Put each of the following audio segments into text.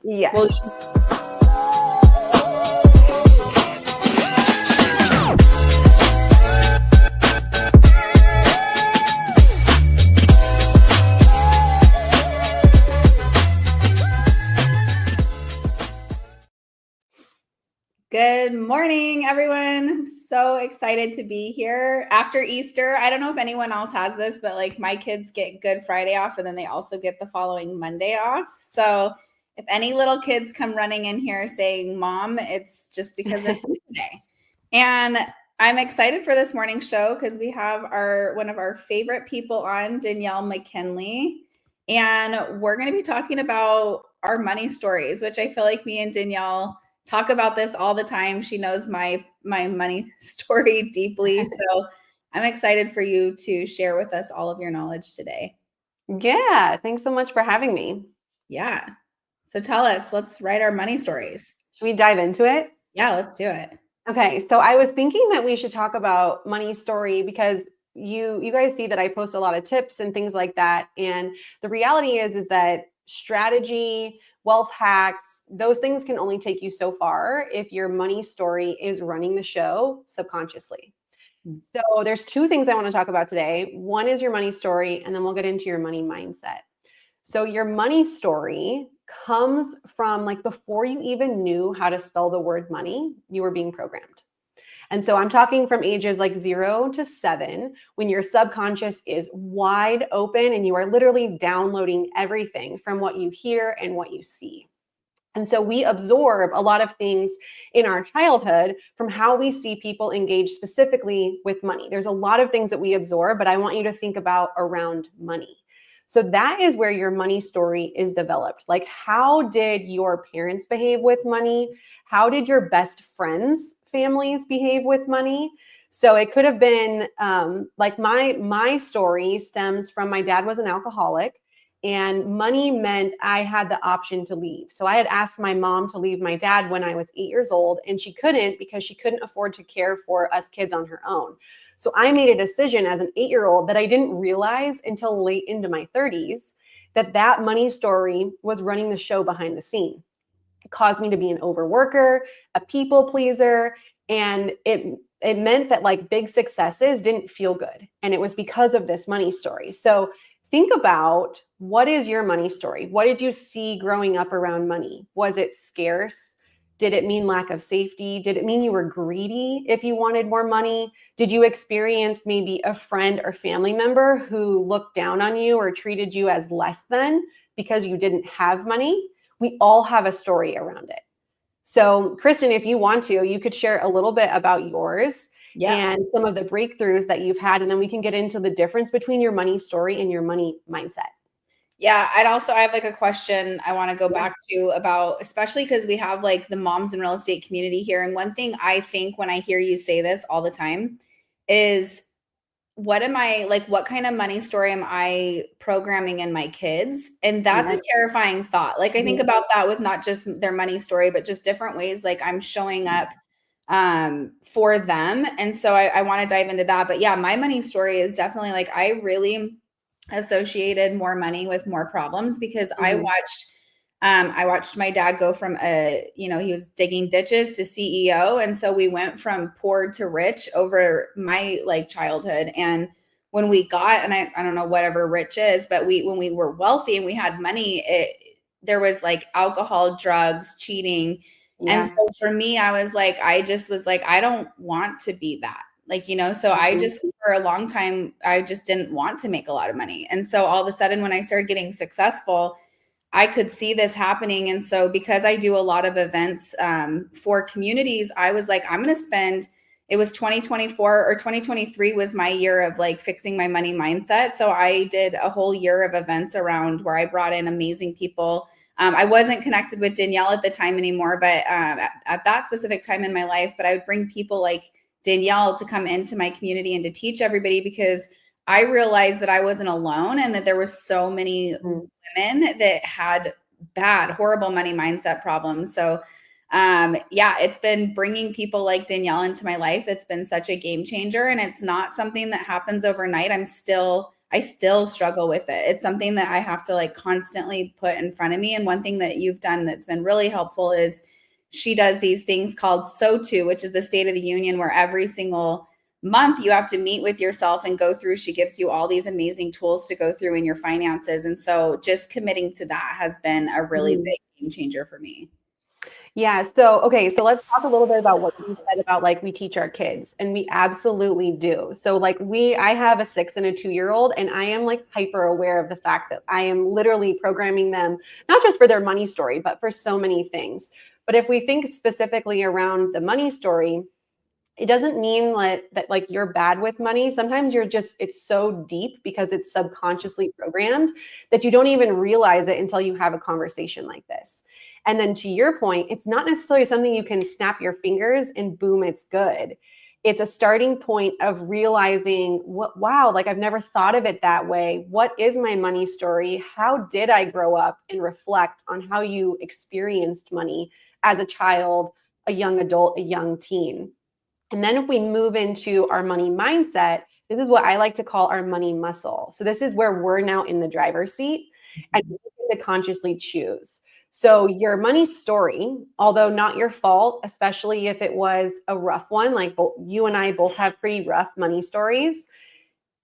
Yes. Well, Good morning, everyone. I'm so excited to be here after Easter. I don't know if anyone else has this, but like my kids get Good Friday off and then they also get the following Monday off. So if any little kids come running in here saying, Mom, it's just because it's Tuesday. And I'm excited for this morning show because we have one of our favorite people on, Danielle McKinley. And we're going to be talking about our money stories, which I feel like me and Danielle talk about this all the time. She knows my money story deeply. So I'm excited for you to share with us all of your knowledge today. Yeah. Thanks so much for having me. Yeah. So tell us, let's write our money stories. Should we dive into it? Yeah, let's do it. Okay. So I was thinking that we should talk about money story because you guys see that I post a lot of tips and things like that. And the reality is that strategy, wealth hacks, those things can only take you so far if your money story is running the show subconsciously. So there's two things I want to talk about today. One is your money story, and then we'll get into your money mindset. So your money story comes from like before you even knew how to spell the word money, you were being programmed. And so I'm talking from ages like 0 to 7, when your subconscious is wide open and you are literally downloading everything from what you hear and what you see. And so we absorb a lot of things in our childhood from how we see people engage specifically with money. There's a lot of things that we absorb, but I want you to think about around money. So that is where your money story is developed. Like, how did your parents behave with money? How did your best friends' families behave with money? So it could have been like my story stems from my dad was an alcoholic, and money meant I had the option to leave. So I had asked my mom to leave my dad when I was 8 years old, and she couldn't because she couldn't afford to care for us kids on her own. So I made a decision as an 8-year-old that I didn't realize until late into my 30s that money story was running the show behind the scene. It caused me to be an overworker, a people pleaser, and it meant that like big successes didn't feel good. And it was because of this money story. So think about, what is your money story? What did you see growing up around money? Was it scarce? Did it mean lack of safety? Did it mean you were greedy if you wanted more money? Did you experience maybe a friend or family member who looked down on you or treated you as less than because you didn't have money? We all have a story around it. So Kristen, if you want to, you could share a little bit about yours and some of the breakthroughs that you've had, and then we can get into the difference between your money story and your money mindset. Yeah, I have like a question I want to go back to about, especially because we have like the moms in real estate community here. And one thing I think when I hear you say this all the time is, what kind of money story am I programming in my kids? And that's a terrifying thought. Like I think about that with not just their money story, but just different ways like I'm showing up for them. And so I want to dive into that. But yeah, my money story is definitely like, I really associated more money with more problems because I watched my dad go from he was digging ditches to CEO. And so we went from poor to rich over my like childhood. And when we got, and I don't know whatever rich is, but when we were wealthy and we had money, there was like alcohol, drugs, cheating. Yeah. And so for me, I just was like, I don't want to be that. Like, so I just, for a long time, I just didn't want to make a lot of money. And so all of a sudden, when I started getting successful, I could see this happening. And so because I do a lot of events for communities, I was like, I'm going to spend, it was 2024 or 2023 was my year of like fixing my money mindset. So I did a whole year of events around where I brought in amazing people. I wasn't connected with Danielle at the time anymore, but at that specific time in my life, but I would bring people like Danielle to come into my community and to teach everybody, because I realized that I wasn't alone and that there were so many women that had bad, horrible money mindset problems. So it's been bringing people like Danielle into my life that's been such a game changer. And it's not something that happens overnight. I still struggle with it. It's something that I have to like constantly put in front of me. And one thing that you've done that's been really helpful is she does these things called SOTU, which is the State of the Union, where every single month you have to meet with yourself and go through. She gives you all these amazing tools to go through in your finances. And so just committing to that has been a really big game changer for me. Yeah. So, okay. So let's talk a little bit about what you said about like we teach our kids, and we absolutely do. So like I have a 6 and a 2-year-old, and I am like hyper aware of the fact that I am literally programming them, not just for their money story, but for so many things. But if we think specifically around the money story, it doesn't mean that like you're bad with money. Sometimes it's so deep because it's subconsciously programmed that you don't even realize it until you have a conversation like this. And then to your point, it's not necessarily something you can snap your fingers and boom, it's good. It's a starting point of realizing wow, like I've never thought of it that way. What is my money story? How did I grow up? And reflect on how you experienced money as a child, a young adult, a young teen. And then if we move into our money mindset, this is what I like to call our money muscle. So this is where we're now in the driver's seat and we get to consciously choose. So your money story, although not your fault, especially if it was a rough one, like you and I both have pretty rough money stories,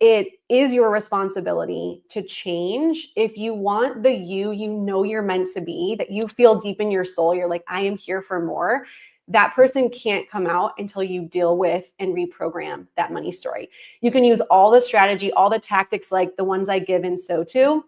it is your responsibility to change. If you want the you know you're meant to be, that you feel deep in your soul, you're like, I am here for more. That person can't come out until you deal with and reprogram that money story. You can use all the strategy, all the tactics like the ones I give in SOTU.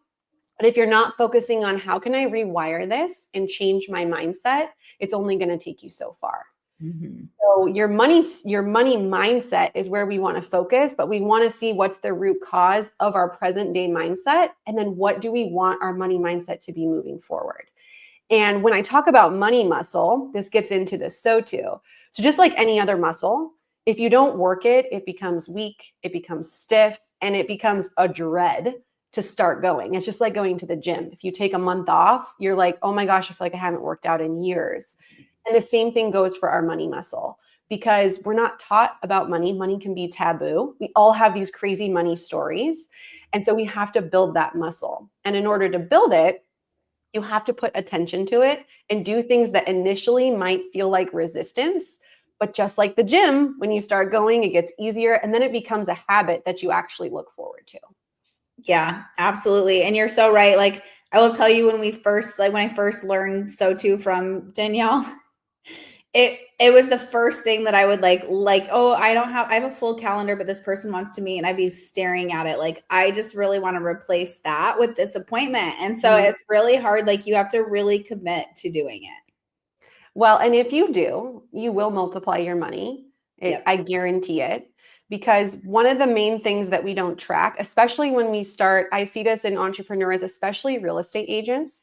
But if you're not focusing on how can I rewire this and change my mindset, it's only going to take you so far. Mm-hmm. So your money mindset is where we want to focus, but we want to see what's the root cause of our present day mindset. And then what do we want our money mindset to be moving forward? And when I talk about money muscle, this gets into the SOTU. So just like any other muscle, if you don't work it, it becomes weak, it becomes stiff, and it becomes a dread to start going. It's just like going to the gym. If you take a month off, you're like, oh my gosh, I feel like I haven't worked out in years. And the same thing goes for our money muscle, because we're not taught about money. Money can be taboo. We all have these crazy money stories. And so we have to build that muscle. And in order to build it, you have to put attention to it and do things that initially might feel like resistance. But just like the gym, when you start going, it gets easier. And then it becomes a habit that you actually look forward to. Yeah, absolutely. And you're so right. Like I will tell you when I first learned SOTU from Danielle, it was the first thing that I would like, oh, I have a full calendar, but this person wants to meet and I'd be staring at it. Like, I just really want to replace that with this appointment. And so it's really hard. Like you have to really commit to doing it. Well, and if you do, you will multiply your money. I guarantee it. Because one of the main things that we don't track, especially when we start, I see this in entrepreneurs, especially real estate agents,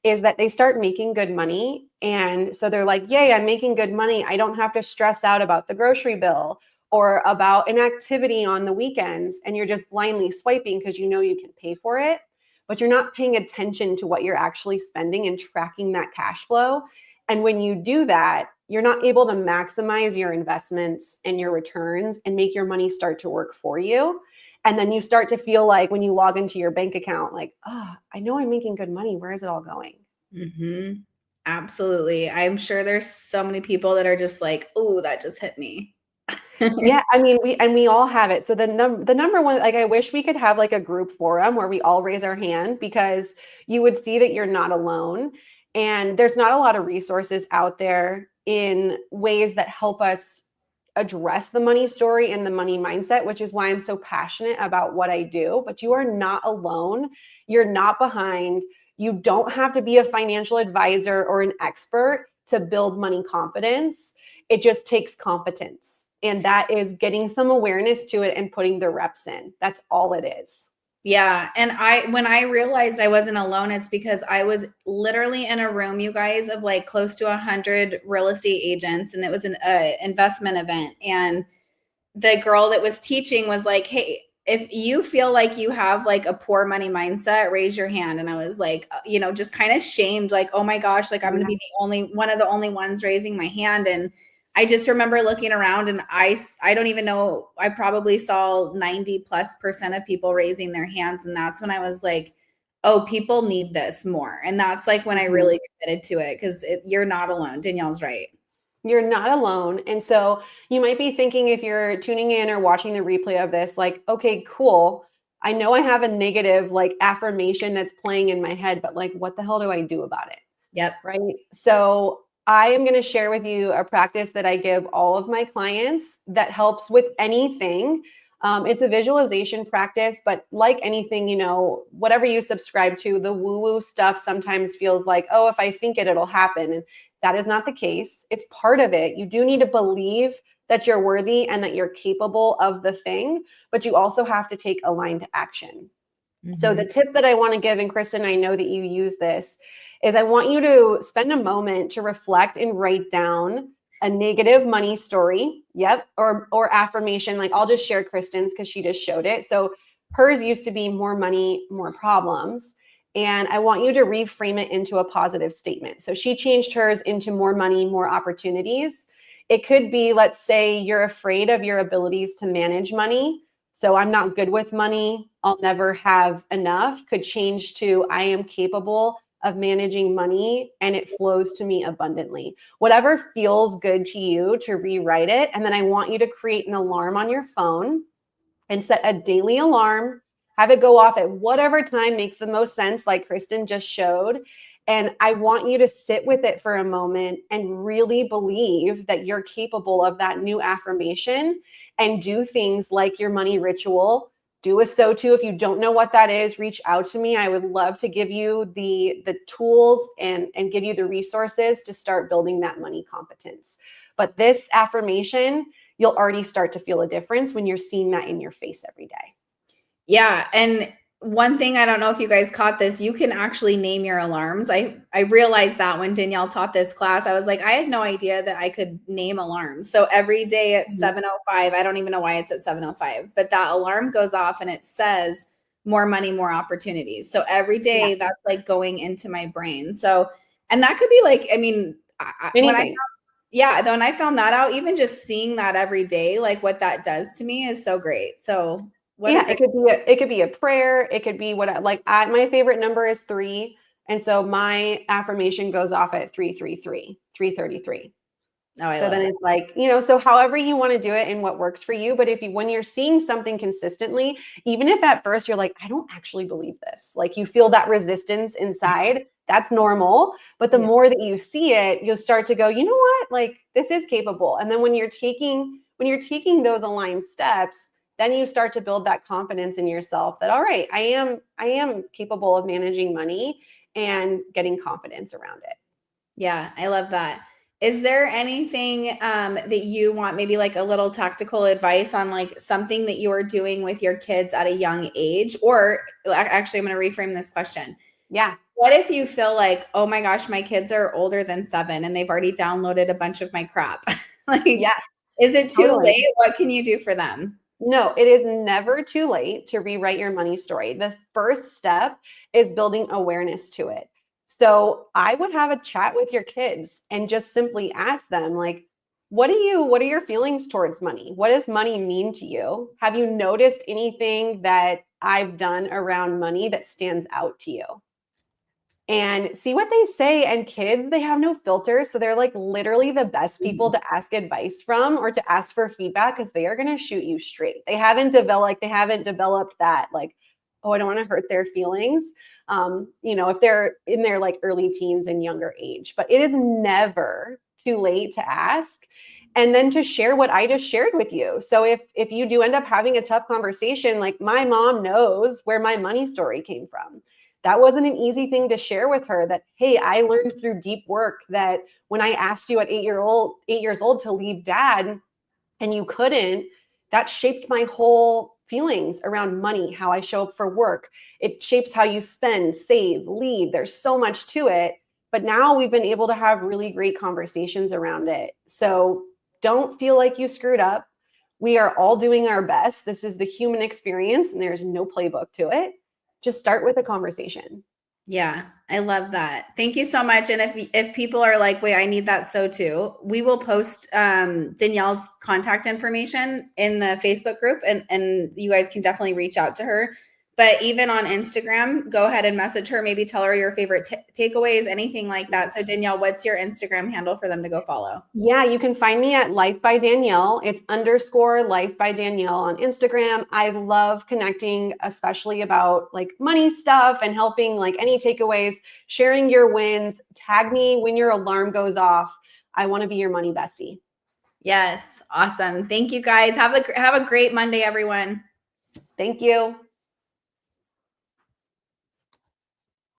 is that they start making good money. And so they're like, yay, I'm making good money. I don't have to stress out about the grocery bill or about an activity on the weekends. And you're just blindly swiping because you know you can pay for it, but you're not paying attention to what you're actually spending and tracking that cash flow. And when you do that, you're not able to maximize your investments and your returns and make your money start to work for you. And then you start to feel like when you log into your bank account, like, oh, I know I'm making good money. Where is it all going? Mm-hmm. Absolutely. I'm sure there's so many people that are just like, oh, that just hit me. Yeah, I mean, we all have it. So the number one, like I wish we could have like a group forum where we all raise our hand, because you would see that you're not alone. And there's not a lot of resources out there in ways that help us address the money story and the money mindset, which is why I'm so passionate about what I do. But you are not alone. You're not behind. You don't have to be a financial advisor or an expert to build money confidence. It just takes competence. And that is getting some awareness to it and putting the reps in. That's all it is. Yeah. And when I realized I wasn't alone, it's because I was literally in a room, you guys, of like close to 100 real estate agents. And it was an investment event. And the girl that was teaching was like, hey, if you feel like you have like a poor money mindset, raise your hand. And I was like, just kind of shamed, like, oh my gosh, like I'm going to be one of the only ones raising my hand. And I just remember looking around and I don't even know, I probably saw 90+% of people raising their hands. And that's when I was like, oh, people need this more. And that's like when I really committed to it, because you're not alone. Danielle's right. You're not alone. And so you might be thinking, if you're tuning in or watching the replay of this, like, okay, cool. I know I have a negative like affirmation that's playing in my head, but like, what the hell do I do about it? Yep. Right. So I am going to share with you a practice that I give all of my clients that helps with anything. It's a visualization practice, but like anything, you know, whatever you subscribe to, the woo-woo stuff sometimes feels like, oh, if I think it, it'll happen. And that is not the case. It's part of it. You do need to believe that you're worthy and that you're capable of the thing, but you also have to take aligned action. So the tip that I want to give, and Kristen, I know that you use this, is I want you to spend a moment to reflect and write down a negative money story. Yep. Or affirmation. Like, I'll just share Kristen's because she just showed it. So hers used to be more money, more problems. And I want you to reframe it into a positive statement. So she changed hers into more money, more opportunities. It could be, let's say you're afraid of your abilities to manage money. So I'm not good with money. I'll never have enough. Could change to, I am capable of managing money and it flows to me abundantly. Whatever feels good to you, to rewrite it. And then I want you to create an alarm on your phone and set a daily alarm. Have it go off at whatever time makes the most sense, like Kristen just showed. And I want you to sit with it for a moment and really believe that you're capable of that new affirmation, and do things like your money ritual. Do a so-to. If you don't know what that is, reach out to me. I would love to give you the tools and give you the resources to start building that money competence. But this affirmation, you'll already start to feel a difference when you're seeing that in your face every day. Yeah. And one thing, I don't know if you guys caught this, you can actually name your alarms. I realized that when Danielle taught this class, I was like, I had no idea that I could name alarms. So every day at 7:05, I don't even know why it's at 7:05, but that alarm goes off and it says more money, more opportunities. So every day that's like going into my brain. So, and that could be like, I mean, when I found that out, even just seeing that every day, like what that does to me is so great. So it could be a prayer. It could be my favorite number is 3. And so my affirmation goes off at 333, 333. Oh, so then it's like, you know, so however you want to do it and what works for you. But when you're seeing something consistently, even if at first you're like, I don't actually believe this, like you feel that resistance inside, that's normal. But the more that you see it, you'll start to go, you know what, like this is capable. And then when you're taking those aligned steps, then you start to build that confidence in yourself that, all right, I am capable of managing money and getting confidence around it. Yeah, I love that. Is there anything that you want, maybe like a little tactical advice on like something that you are doing with your kids at a young age? Or actually, I'm going to reframe this question. Yeah. What if you feel like, oh my gosh, my kids are older than 7 and they've already downloaded a bunch of my crap? Is it too late? What can you do for them? No, it is never too late to rewrite your money story. The first step is building awareness to it. So I would have a chat with your kids and just simply ask them, like, what are your feelings towards money? What does money mean to you? Have you noticed anything that I've done around money that stands out to you? And see what they say. And kids, they have no filters. So they're like literally the best people to ask advice from or to ask for feedback, because they are going to shoot you straight. They haven't developed that, like, oh, I don't want to hurt their feelings. You know, if they're in their like early teens and younger age, but it is never too late to ask. And then to share what I just shared with you. So if you do end up having a tough conversation, like my mom knows where my money story came from. That wasn't an easy thing to share with her, that, hey, I learned through deep work that when I asked you at 8 years old to leave dad and you couldn't, that shaped my whole feelings around money, how I show up for work. It shapes how you spend, save, lead. There's so much to it. But now we've been able to have really great conversations around it. So don't feel like you screwed up. We are all doing our best. This is the human experience and there's no playbook to it. Just start with a conversation. Yeah, I love that. Thank you so much. And if people are like, wait, I need that so too, we will post Danielle's contact information in the Facebook group, and you guys can definitely reach out to her. But even on Instagram, go ahead and message her. Maybe tell her your favorite takeaways, anything like that. So Danielle, what's your Instagram handle for them to go follow? Yeah, you can find me at Life by Danielle. It's _ Life by Danielle on Instagram. I love connecting, especially about like money stuff and helping like any takeaways, sharing your wins. Tag me when your alarm goes off. I want to be your money bestie. Yes, awesome. Thank you guys. Have a great Monday, everyone. Thank you.